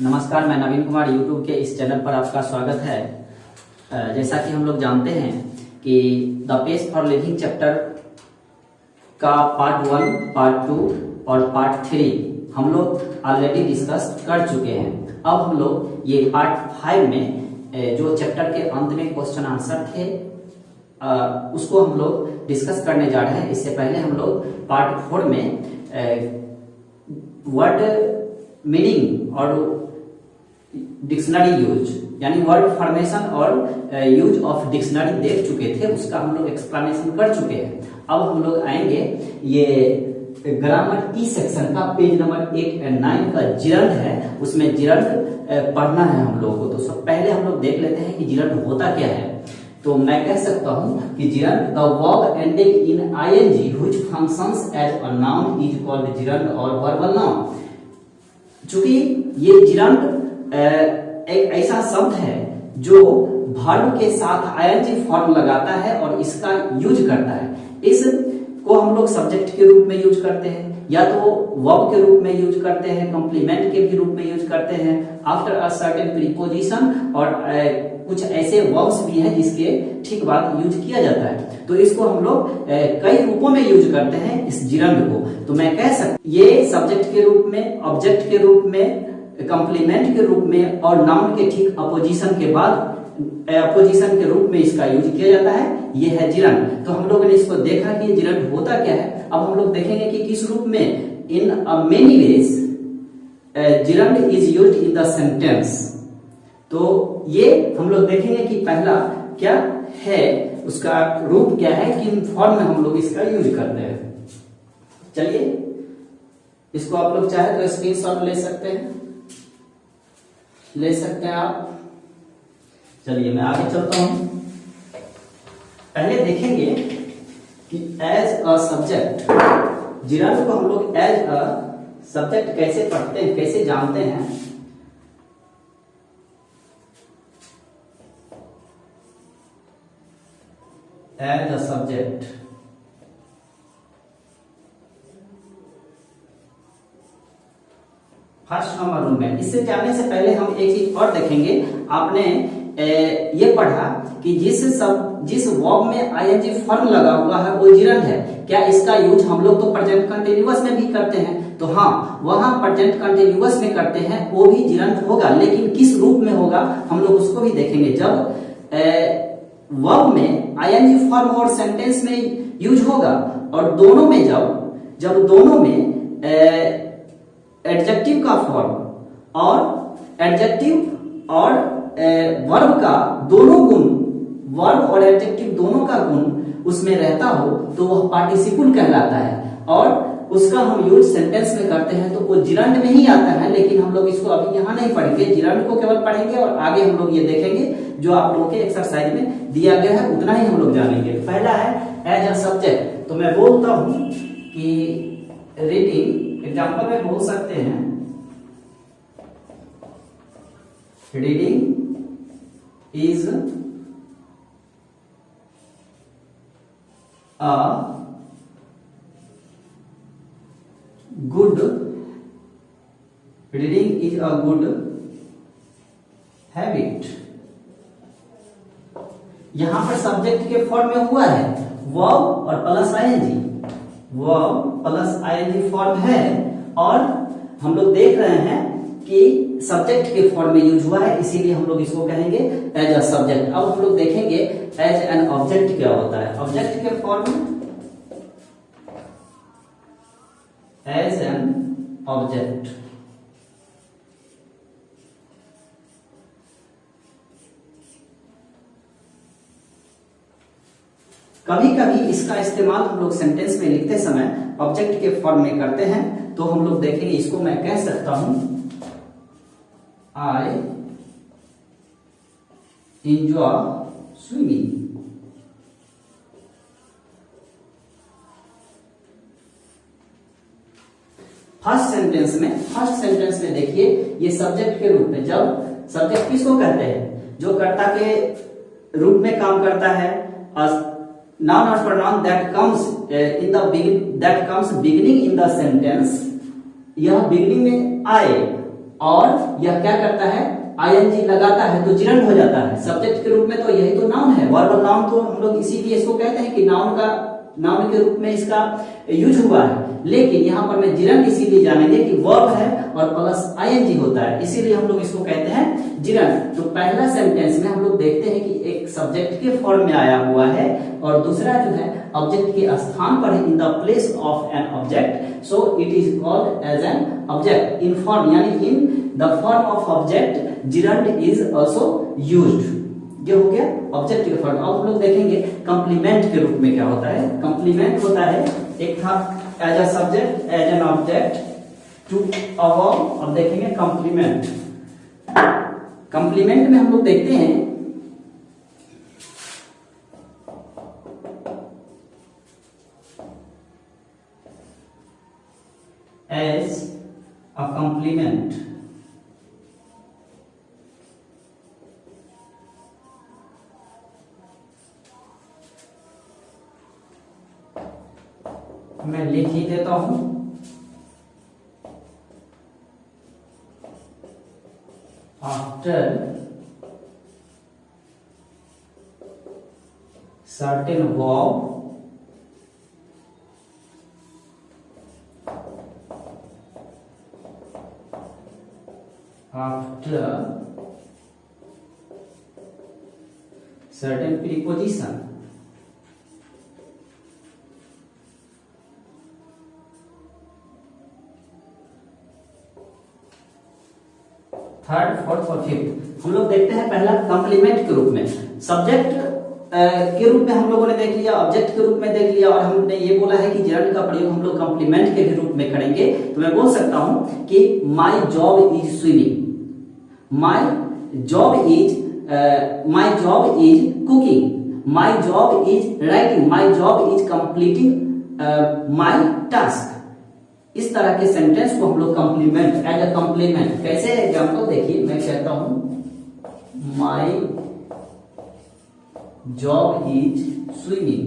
नमस्कार, मैं नवीन कुमार यूट्यूब के इस चैनल पर आपका स्वागत है। जैसा कि हम लोग जानते हैं कि the page for living chapter का पार्ट 1, पार्ट 2 और पार्ट 3 हम लोग ऑलरेडी डिस्कस कर चुके हैं। अब हम लोग ये पार्ट 5 में जो चैप्टर के अंत में क्वेश्चन आंसर थे उसको हम लोग डिस्कस करने जा रहे हैं। इससे पहले हम लोग पार्ट 4 में वर्ड मीनिंग और डिक्शनरी यूज यानी वर्ड फॉर्मेशन और यूज ऑफ डिक्शनरी देख चुके थे, उसका हम लोग एक्सप्लेनेशन कर चुके हैं। अब हम लोग आएंगे ये ग्रामर टी सेक्शन का पेज नंबर 8 और 9 का जिरंड है, उसमें जिरंड पढ़ना है हम लोगों को। तो सब पहले हम लोग देख लेते हैं कि जिरंड होता क्या है। तो मैं कह सकता हूं कि gerund the verb ending in ING which functions as a noun is called gerund और वर्बल नाउन। चूंकि ये जिरंड एक ऐसा शब्द है जो वर्ब के साथ आईएनजी फॉर्म लगाता है और इसका यूज करता है। इसको हम लोग सब्जेक्ट के रूप में यूज करते हैं, या तो वर्ब के रूप में यूज करते हैं, कॉम्प्लीमेंट के भी रूप में यूज करते हैं, आफ्टर अ सर्टेन प्रीपोजिशन, और कुछ ऐसे वर्ब्स भी हैं जिसके ठीक बाद यूज किया जाता है। तो इसको हम लोग कई रूपों में यूज करते हैं इस जिरंड को। तो मैं कह सकता ये सब्जेक्ट के रूप में, ऑब्जेक्ट के रूप में, कॉम्प्लीमेंट के रूप में और नाउन के ठीक अपोजिशन के बाद अपोजिशन के रूप में इसका यूज किया जाता है। ये है जिरंड। तो हम लोगों ने इसको देखा कि जिरंड होता क्या है। अब हम लोग देखेंगे कि किस रूप में। In many ways gerund is used in the sentence. तो ये हम लोग देखेंगे कि पहला क्या है, उसका रूप क्या है, किन फॉर्म में हम लोग इसका यूज करते हैं। चलिए इसको आप लोग चाहे तो स्क्रीनशॉट ले सकते हैं आप। चलिए मैं आगे चलता हूं। पहले देखेंगे कि एज अ सब्जेक्ट जिरंड को हम लोग एज अ सब्जेक्ट कैसे पढ़ते हैं, कैसे जानते हैं। As a subject first number rule में। इससे जाने से पहले हम एक चीज और देखेंगे। आपने ये पढ़ा कि जिस वर्ब में आईएनजी फॉर्म लगा हुआ है वो जिरंड है। क्या इसका यूज हम लोग तो प्रेजेंट कंटिन्यूअस में भी करते हैं? तो हाँ, वहां प्रेजेंट कंटिन्यूअस में करते हैं, वो भी जिरंड होगा, लेकिन किस रूप में होगा हम लोग उसको भी देखेंगे। जब वर्ब में आईएनजी फॉर्म और सेंटेंस में यूज होगा, और दोनों में जब दोनों में एडजेक्टिव का फॉर्म और एडजेक्टिव और वर्ब का दोनों गुण, वर्ब और एडजेक्टिव दोनों का गुण उसमें रहता हो तो वह पार्टिसिपल कहलाता है, और उसका हम यूज सेंटेंस में करते हैं तो वो जिरंड में ही आता है। लेकिन हम लोग इसको अभी यहाँ नहीं पढ़ेंगे, जिरंड को केवल पढ़ेंगे और आगे हम लोग ये देखेंगे जो आप लोगों के एक्सरसाइज में दिया गया है उतना ही हम लोग जानेंगे। पहला है एज अ सब्जेक्ट। तो मैं बोलता हूं कि रीडिंग, एग्जाम्पल में बोल सकते हैं reading is a good, reading is a good habit. यहां पर सब्जेक्ट के फॉर्म में हुआ है वर्ब और plus ING, verb plus ING form है, और हम लोग देख रहे हैं कि सब्जेक्ट के फॉर्म में यूज हुआ है, इसीलिए हम लोग इसको कहेंगे एज अ सब्जेक्ट। अब हम लोग देखेंगे एज एन ऑब्जेक्ट क्या होता है। ऑब्जेक्ट के फॉर्म में एज एन ऑब्जेक्ट कभी कभी इसका इस्तेमाल हम लोग सेंटेंस में लिखते समय ऑब्जेक्ट के फॉर्म में करते हैं। तो हम लोग देखेंगे, इसको मैं कह सकता हूं I enjoy swimming. First sentence में देखिए, ये सब्जेक्ट के रूप में, जब सब्जेक्ट किसको कहते हैं, जो कर्ता के रूप में काम करता है, noun or pronoun that comes beginning in the sentence, यह बिगिनिंग में आए और यह क्या करता है, आईएनजी लगाता है तो जिरंड हो जाता है सब्जेक्ट के रूप में। तो यही तो नाउन है, वर्बल नाउन तो हम लोग इसीलिए इसको कहते हैं कि नाउन के रूप में इसका यूज हुआ है। लेकिन यहाँ पर मैं जिरंड इसीलिए जानेंगे कि वर्ब है और प्लस आईएनजी होता है, इसीलिए हम लोग इसको कहते हैं जिरंड। तो पहला सेंटेंस में हम लोग देखते हैं कि एक सब्जेक्ट के फॉर्म में आया हुआ है और दूसरा जो है ऑब्जेक्ट के स्थान पर है, in the place of an object, so it is called as an object in form, यानी in the form of object gerund is also used. ये हो गया ऑब्जेक्ट के फॉर्म। अब हम लोग देखेंगे कंप्लीमेंट के रूप में क्या होता है। कंप्लीमेंट होता है, एक था as a subject, as an object, to a verb. अब देखेंगे कंप्लीमेंट। कंप्लीमेंट में हम लोग देखते हैं एज अ कंप्लीमेंट, मैं लिख ही देता हूं, after certain verb after certain preposition, third, fourth और फिफ्थ। हम लोग देखते हैं पहला कंप्लीमेंट के रूप में। सब्जेक्ट के रूप में हम लोगों ने देख लिया, ऑब्जेक्ट के रूप में देख लिया, और हमने ये बोला है कि जिरंड का प्रयोग हम लोग कंप्लीमेंट के रूप में करेंगे। तो मैं बोल सकता हूं कि my job is swimming, my job is cooking, my job is writing, my job is completing my task. इस तरह के सेंटेंस को हम लोग कंप्लीमेंट, एज अ कंप्लीमेंट। कैसे एग्जांपल देखिए, मैं कहता हूं माई जॉब इज स्विमिंग,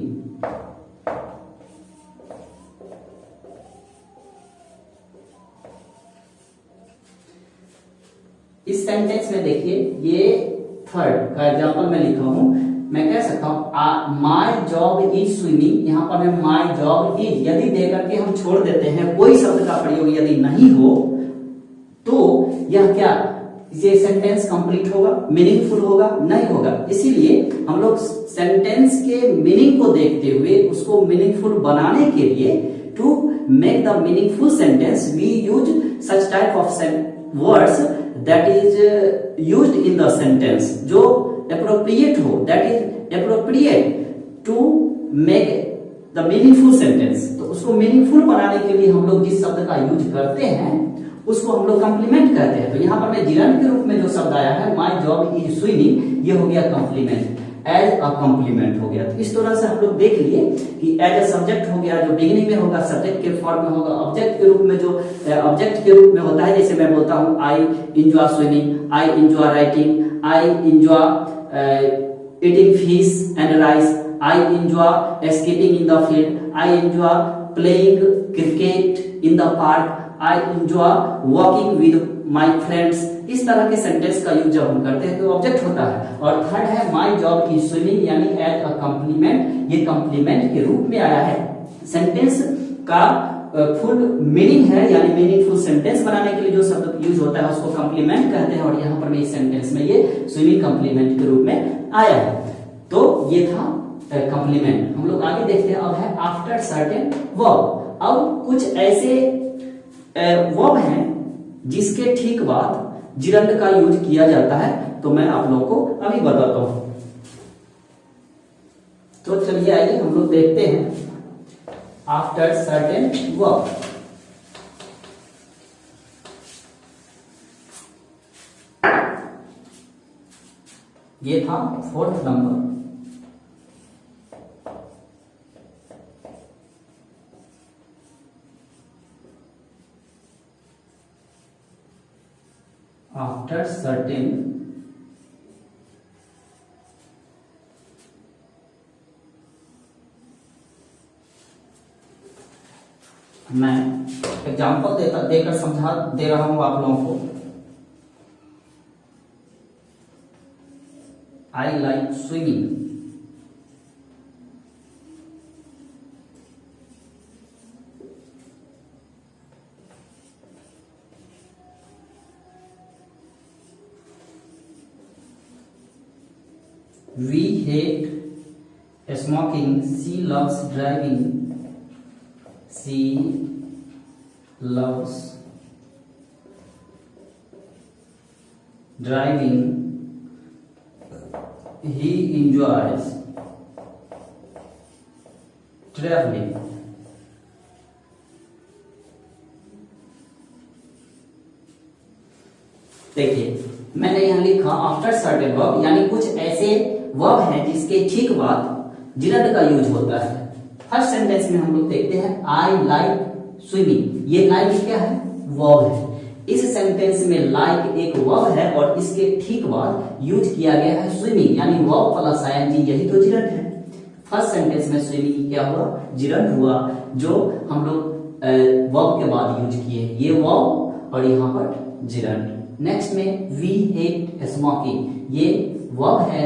इस सेंटेंस में देखिए ये थर्ड का एग्जांपल मैं लिखा हूं। मैं कह सकता हूं माई जॉब इज स्विमिंग, यहां पर मैं माई जॉब इज यदि देकर के हम छोड़ देते हैं, कोई शब्द का प्रयोग यदि नहीं हो, तो यह क्या, ये सेंटेंस कंप्लीट होगा, मीनिंगफुल होगा? नहीं होगा। इसीलिए हम लोग सेंटेंस के मीनिंग को देखते हुए उसको मीनिंगफुल बनाने के लिए, to make the meaningful sentence we use such type of words that is used in the sentence, जो appropriate हो, that is appropriate to make the meaningful sentence। तो उसको मीनिंगफुल बनाने के लिए हम लोग जिस शब्द का यूज करते हैं उसको हम लोग कंप्लीमेंट कहते हैं। तो यहाँ पर मैं जिरंड के रूप में जो शब्द आया है माई जॉब इज स्विमिंग, ये हो गया कंप्लीमेंट, एज अ कंप्लीमेंट हो गया। तो इस तरह से हम लोग देख लिए कि एज अ सब्जेक्ट हो गया, जो बिगिनिंग में होगा सब्जेक्ट के फॉर्म में होगा, ऑब्जेक्ट के रूप में जो ऑब्जेक्ट के रूप में होता है, जैसे मैं बोलता हूँ I enjoy swimming, I enjoy writing, I enjoy eating fish and rice, I enjoy escaping in the field, I enjoy playing cricket in the park, I enjoy walking with my friends। इस तरह के sentence का use जब हम करते हैं तो object होता है। और थर्ड है माई जॉब इज स्विमिंग, यानी एज अ कंप्लीमेंट, ये कंप्लीमेंट के रूप में आया है। सेंटेंस का फुल मीनिंग है, यानी मीनिंगफुल सेंटेंस बनाने के लिए जो शब्द यूज होता है उसको कंप्लीमेंट कहते हैं, और यहाँ पर मैं इस सेंटेंस में ये स्विमिंग कंप्लीमेंट के रूप में आया है। तो ये था कंप्लीमेंट। हम लोग आगे देखते हैं, अब है आफ्टर सर्टेन वर्ब। अब कुछ ऐसे वर्ब हैं जिसके ठीक बाद जिरंड का यूज किया जाता है, तो मैं आप लोगों को अभी बताता हूं। तो चलिए आइए हम लोग देखते हैं आफ्टर सर्टेन वर्ब। ये था फोर्थ नंबर। आफ्टर सर्टेन मैं एग्जाम्पल देकर समझा दे रहा हूं आप लोगों को। I like swimming. We hate smoking. She loves driving. She loves driving. He enjoys traveling. देखिए मैंने यहां लिखा आफ्टर सर्टेन वर्ब, यानी कुछ ऐसे वर्ब हैं जिसके ठीक बाद जिरंड का यूज होता है। फर्स्ट सेंटेंस में हम लोग देखते हैं आई लाइक स्विमिंग। ये लाइक क्या है? वर्ब है। इस सेंटेंस में लाइक एक वर्ब है और इसके ठीक बाद यूज किया गया है स्विमिंग, यानी वर्ब प्लस आईएनजी, यही तो जिरंड है। फर्स्ट सेंटेंस में स्विमिंग क्या हुआ? जिरंड हुआ, जो हम लोग वर्ब के बाद यूज किए। ये वर्ब और यहाँ पर जिरंड। नेक्स्ट में वी हेट स्मोकिंग, ये वर्ब है,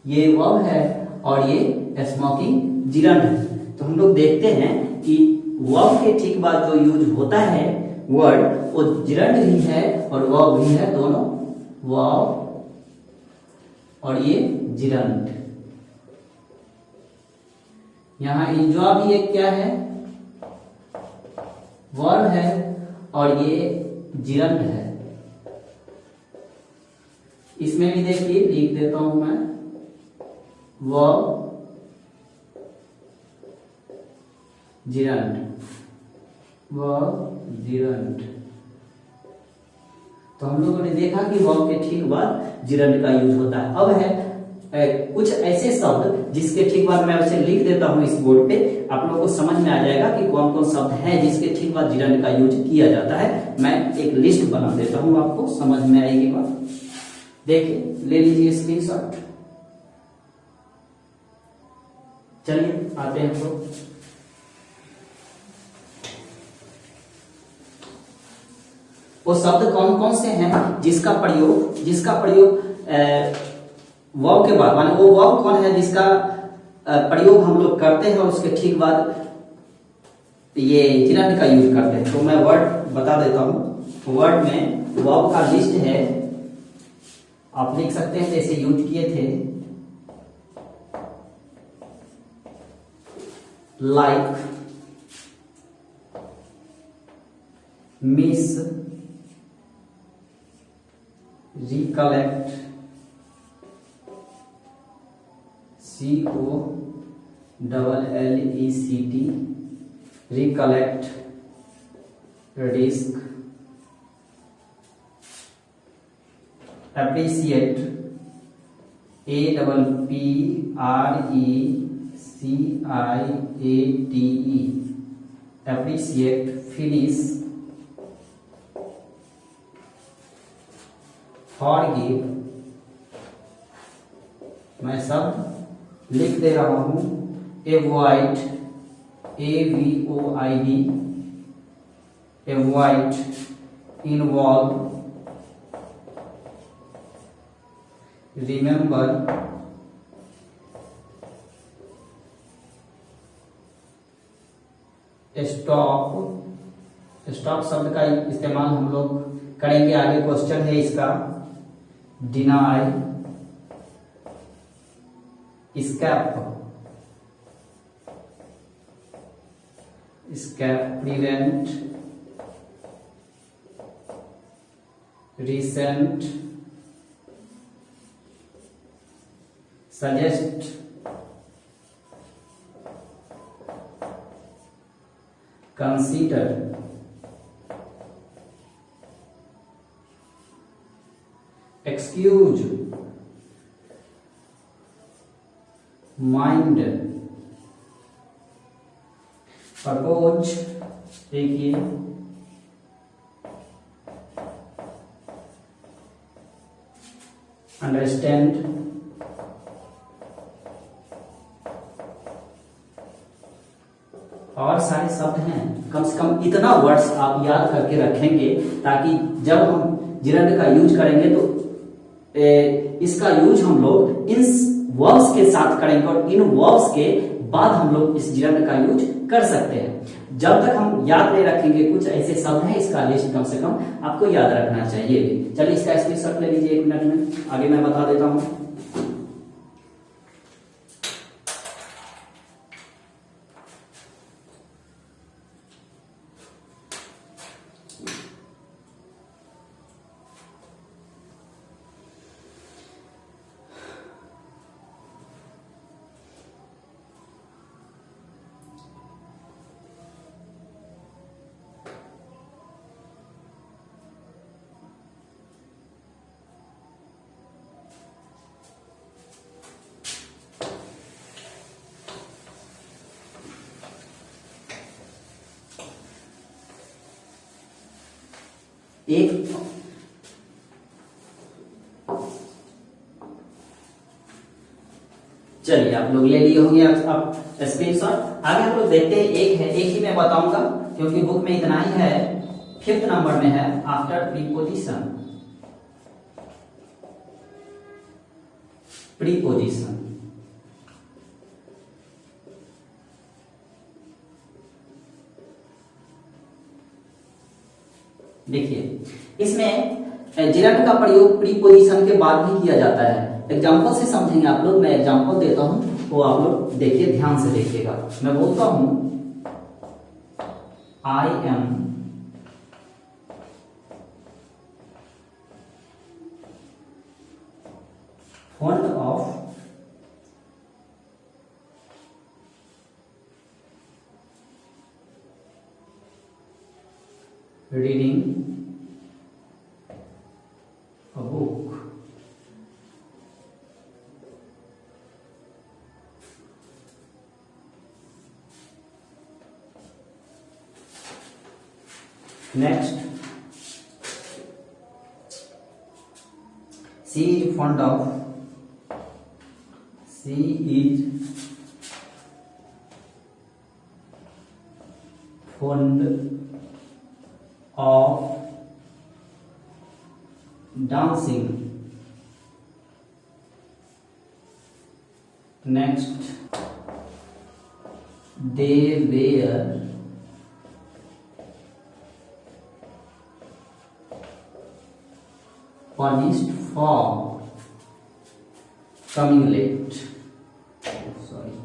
ये वर्ब है और ये स्मोकिंग जिरंड है। तो हम लोग देखते हैं कि वर्ब के ठीक बाद जो यूज होता है वर्ड, वो जिरंड भी है और वर्ब भी है, दोनों वर्ब और ये जिरंड। यहां एंजॉय भी एक क्या है? वर्ब है और ये जिरंड है। इसमें भी देखिए लिख देता हूं मैं, वर्ब जिरंड, वर्ब जिरंड। तो हम लोगों ने देखा कि वर्ब के ठीक बाद जिरंड का यूज होता है। अब है कुछ ऐसे शब्द जिसके ठीक बाद मैं उसे लिख देता हूं इस बोर्ड पे, आप लोगों को समझ में आ जाएगा कि कौन कौन शब्द है जिसके ठीक बाद जिरंड का यूज किया जाता है। मैं एक लिस्ट बना देता हूं, आपको समझ में आएगी बात। देखिए ले लीजिए स्क्रीनशॉट। चलिए आते हैं तो वो शब्द कौन कौन से हैं जिसका प्रयोग वर्ब के बाद, माने वो वर्ब कौन है जिसका प्रयोग हम लोग करते हैं और उसके ठीक बाद ये जिरंड का यूज करते हैं। तो मैं वर्ड बता देता हूं। वर्ड में वर्ब का लिस्ट है, आप लिख सकते हैं जैसे यूज किए थे, like, miss, recollect, COLLECT, recollect, risk, appreciate, APPRECIATE, appreciate, finish, forgive। मैं सब लिख दे रहा हूं। avoid, AVOID, avoid, involve, remember, stop शब्द का इस्तेमाल हम लोग करेंगे, आगे क्वेश्चन है इसका। Deny, escape, prevent, resent, suggest, consider, excuse, mind, propose, देखिए अंडरस्टैंड, और सारे शब्द हैं। कम से कम इतना वर्ड्स आप याद करके रखेंगे ताकि जब हम जिरंड का यूज करेंगे तो इसका यूज हम लोग इन वर्ब्स के साथ करेंगे और इन वर्ब्स के बाद हम लोग इस जिरंड का यूज कर सकते हैं। जब तक हम याद नहीं रखेंगे, कुछ ऐसे शब्द हैं इसका लिस्ट कम से कम आपको याद रखना चाहिए। चलिए इसका स्क्रीनशॉट ले लीजिए 1 मिनट में, आगे मैं बता देता हूं। एक चलिए आप लोग ले लिए होंगे अब स्क्रीनशॉट। आगे हम लोग देखते हैं, एक है, एक ही मैं बताऊंगा क्योंकि बुक में इतना ही है। 5th नंबर में है आफ्टर प्रीपोजिशन। प्रीपोजिशन देखिए, इसमें जिरंड का प्रयोग प्रीपोजिशन के बाद भी किया जाता है। एग्जाम्पल से समझेंगे आप लोग। मैं एग्जाम्पल देता हूं तो आप लोग देखिए, ध्यान से देखिएगा। मैं बोलता हूं I am fond of reading a book. Next, she is fond of dancing. Next, they were punished for coming late. Sorry,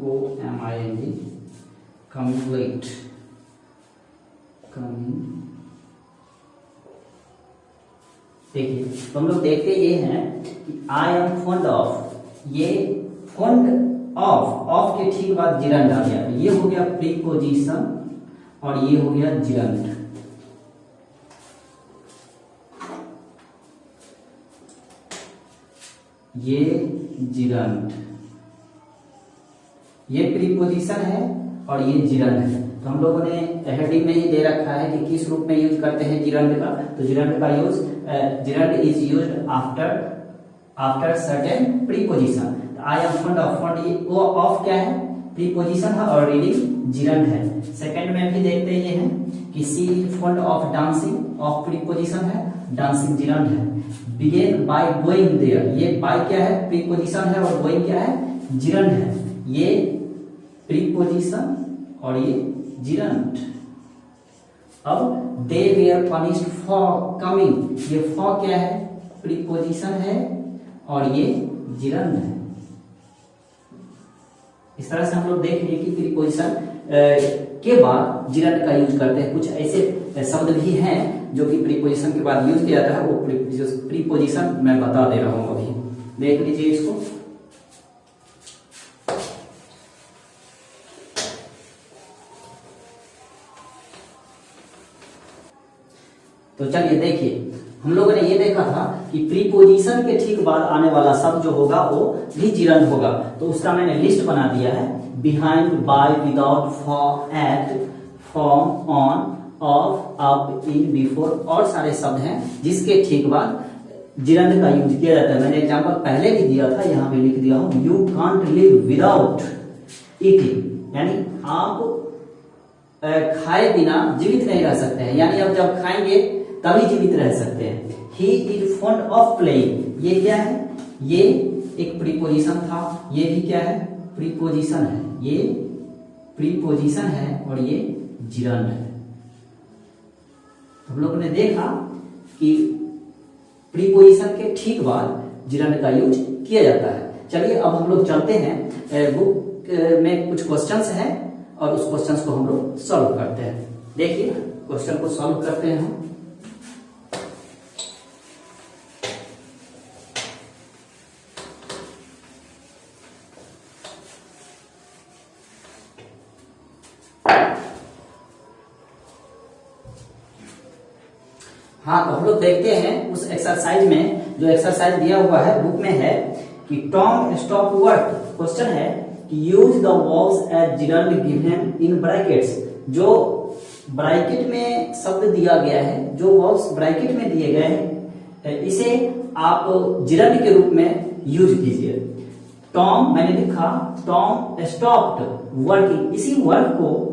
COMING, coming late. देखिए, तो हम लोग देखते ये हैं कि आई एम फॉन्ड ऑफ, ये फॉन्ड ऑफ के ठीक बाद जिरंड आ गया। ये हो गया प्रीपोजिशन और ये हो गया जिरंड। ये जिरंड, ये प्रीपोजिशन है और ये जिरंड है। तो हम लोगों ने हेडिंग में ही दे रखा है कि किस रूप में यूज करते हैं जिरंड का। तो जिरंड का use, gerund is used after certain preposition. I am fond of, fond, वो ऑफ क्या है? प्रीपोजिशन है और रीडिंग जिरंड है। सेकंड में भी देखते ये हैं कि she fond of dancing, of preposition है, डांसिंग जिरंड है। बिगेन बाय गोइंग देयर, ये बाय क्या है? प्रीपोजिशन है और गोइंग क्या है? जिरंड है। ये प्रीपोजिशन और ये जिरंड। अब दे वेयर पनिश्ड फॉर कमिंग, ये फॉर क्या है? प्रीपोजिशन है और ये जिरंड है। इस तरह से हम लोग देख लिए कि प्रीपोजिशन के बाद जिरंड का यूज करते हैं। कुछ ऐसे शब्द भी हैं जो कि प्रीपोजिशन के बाद यूज किया जाता है, वो प्रीपोजिशन मैं बता दे रहा हूं अभी, देख लीजिए इसको। तो चलिए देखिए, हम लोगों ने ये देखा था कि प्रीपोजिशन के ठीक बाद आने वाला शब्द जो होगा वो भी जिरंड होगा। तो उसका मैंने लिस्ट बना दिया है। Behind, by, without, for, at, from, on, of, up, in, before और सारे शब्द हैं जिसके ठीक बाद जिरंड का यूज किया जाता है। मैंने एग्जांपल पहले भी दिया था, यहाँ पे लिख दिया हूं। You can't live without eating, यानी आप खाए बिना जीवित नहीं रह सकते हैं, यानी अब जब खाएंगे तभी जीवित रह सकते हैं। He is fond of playing, ये क्या है, ये एक प्रीपोजिशन था, ये भी क्या है, प्रीपोजिशन है, ये प्रीपोजिशन है और ये जिरंड है। हम लोगों ने देखा कि प्रीपोजिशन के ठीक बाद जिरंड का यूज किया जाता है। चलिए अब हम लोग चलते हैं, बुक में कुछ क्वेश्चंस हैं और उस क्वेश्चंस को हम लोग सॉल्व करते हैं। देखिए क्वेश्चन को सॉल्व करते हैं हम। हाँ, तो हम लोग देखते हैं उस एक्सरसाइज में, जो एक्सरसाइज दिया हुआ है बुक में है कि टॉम स्टॉप वर्क। क्वेश्चन है कि use the verbs as gerund given in brackets. जो ब्रैकेट में शब्द दिया गया है, जो वर्ब्स ब्रैकेट में दिए गए हैं, इसे आप जिरंड के रूप में यूज कीजिए। टॉम, मैंने लिखा टॉम स्टॉप्ड वर्किंग, इसी वर्क को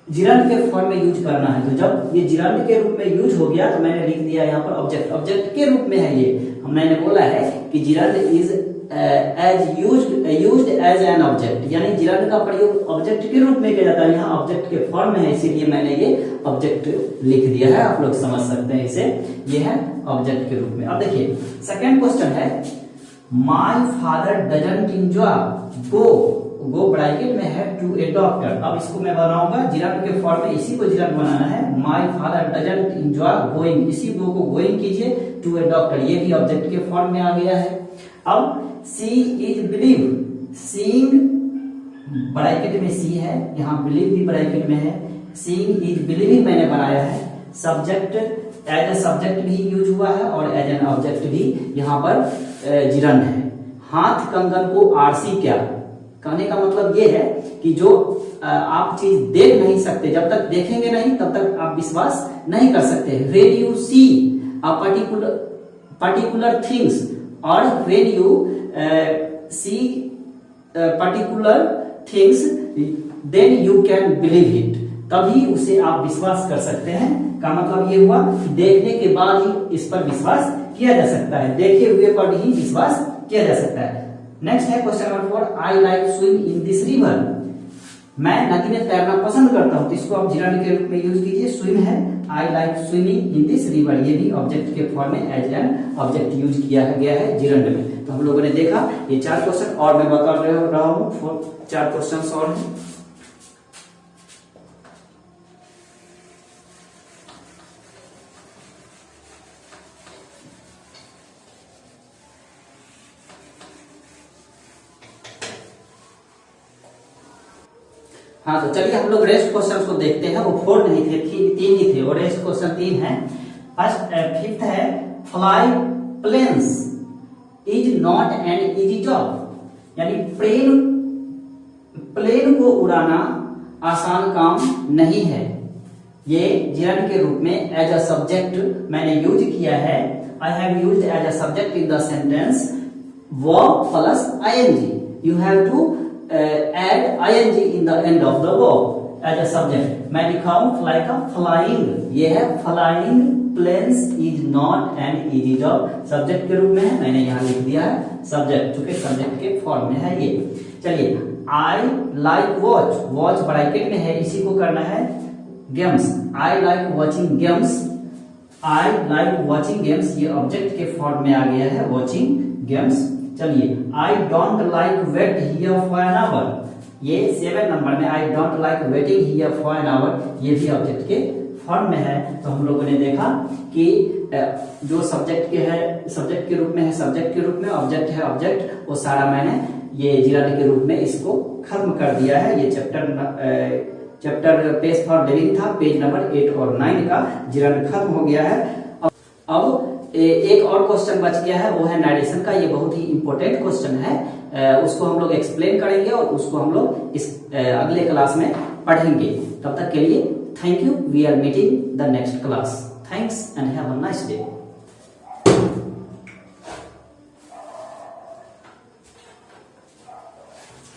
जिरंड के फॉर्म में यूज करना है। तो जब ये जिरंड के रूप में यूज हो गया तो मैंने लिख दिया यहाँ पर ऑब्जेक्ट, ऑब्जेक्ट के रूप में है ये। मैंने बोला है कि gerund is as used as an object, यानी जिरंड का प्रयोग ऑब्जेक्ट के रूप में किया जाता है। यहाँ ऑब्जेक्ट के फॉर्म में है, इसीलिए मैंने ये ऑब्जेक्ट लिख दिया है, आप लोग समझ सकते हैं इसे, ये है ऑब्जेक्ट के रूप में। अब देखिए सेकेंड क्वेश्चन है, my father doesn't enjoy go bracket में है टू ए डॉक्टर। अब इसको मैं बनाऊंगा जिरंड के फॉर्म में, इसी को जिरंड बनाना है। My father doesn't enjoy going, इसी गो को गोइंग कीजिए टू ए डॉक्टर, ये भी ऑब्जेक्ट के फॉर्म में आ गया है। अब सी इज बिलीव, सीइंग ब्रैकेट में सी है, यहाँ बिलीव भी ब्रैकेट में है। सीइंग इज बिलीविंग मैंने बनाया है। सब्जेक्ट एज ए सब्जेक्ट भी यूज हुआ है और एज एन ऑब्जेक्ट भी यहाँ पर जिरंड है। हाथ कंगन को आरसी क्या, कहने का मतलब ये है कि जो आप चीज देख नहीं सकते, जब तक देखेंगे नहीं तब तक आप विश्वास नहीं कर सकते। When you see a particular things और when you see particular things then you can believe it, तभी उसे आप विश्वास कर सकते हैं। का मतलब ये हुआ कि देखने के बाद ही इस पर विश्वास किया जा सकता है, देखे हुए पर ही विश्वास किया जा सकता है। नेक्स्ट है question number 4, I like swim in this river, मैं नदी में तैरना पसंद करता हूं। तो इसको आप जिरंड के रूप में यूज कीजिए, स्विम है, I like swimming in this river, ये भी ऑब्जेक्ट के फॉर्म में एज एन ऑब्जेक्ट यूज किया गया है जिरंड में। तो हम लोगों ने देखा ये 4 क्वेश्चन, और मैं बता रहा हूँ 4 क्वेश्चन और हैं। हाँ, तो चलिए हम लोग रेस्ट क्वेश्चन को देखते हैं। वो 4 नहीं थे, 3 ही थे, और रेस्ट क्वेश्चन 3 है। फर्स्ट 5th है, fly planes is not an easy job, यानी प्लेन को उड़ाना आसान काम नहीं है। ये जिरंड के रूप में एज अ सब्जेक्ट मैंने यूज किया है। I have used as a subject in the sentence verb plus ING, you have to add ing in the end of the verb as a subject। मैं लिखा हूं fly का flying, ये है flying planes is not an easy job, subject के रूप में है, मैंने यहाँ लिख दिया है सब्जेक्ट, चूंकि सब्जेक्ट के फॉर्म में है ये। चलिए, I like watch, watch bracket में है, इसी को करना है games. I like watching games, I like watching games, ये ऑब्जेक्ट के फॉर्म में आ गया है, वॉचिंग गेम्स। चलिए, I don't like wait here for an hour, ये 7 नंबर में I don't like waiting here for an hour, ये भी ऑब्जेक्ट के फॉर्म में है। तो हम लोगों ने देखा कि जो सब्जेक्ट के है, सब्जेक्ट के रूप में है, सब्जेक्ट के रूप में, ऑब्जेक्ट है ऑब्जेक्ट, वो सारा मैंने ये जिरंड के रूप में इसको खत्म कर दिया है। ये चैप्टर पेज फॉर लिविंग था, पेज नंबर 8 और 9 का जिरंड खत्म हो गया है। अब एक और क्वेश्चन बच गया है, वो है नरेशन का। ये बहुत ही इंपॉर्टेंट क्वेश्चन है, उसको हम लोग एक्सप्लेन करेंगे और उसको हम लोग इस अगले क्लास में पढ़ेंगे। तब तक के लिए thank you, we are meeting the next class. Thanks and have a nice day.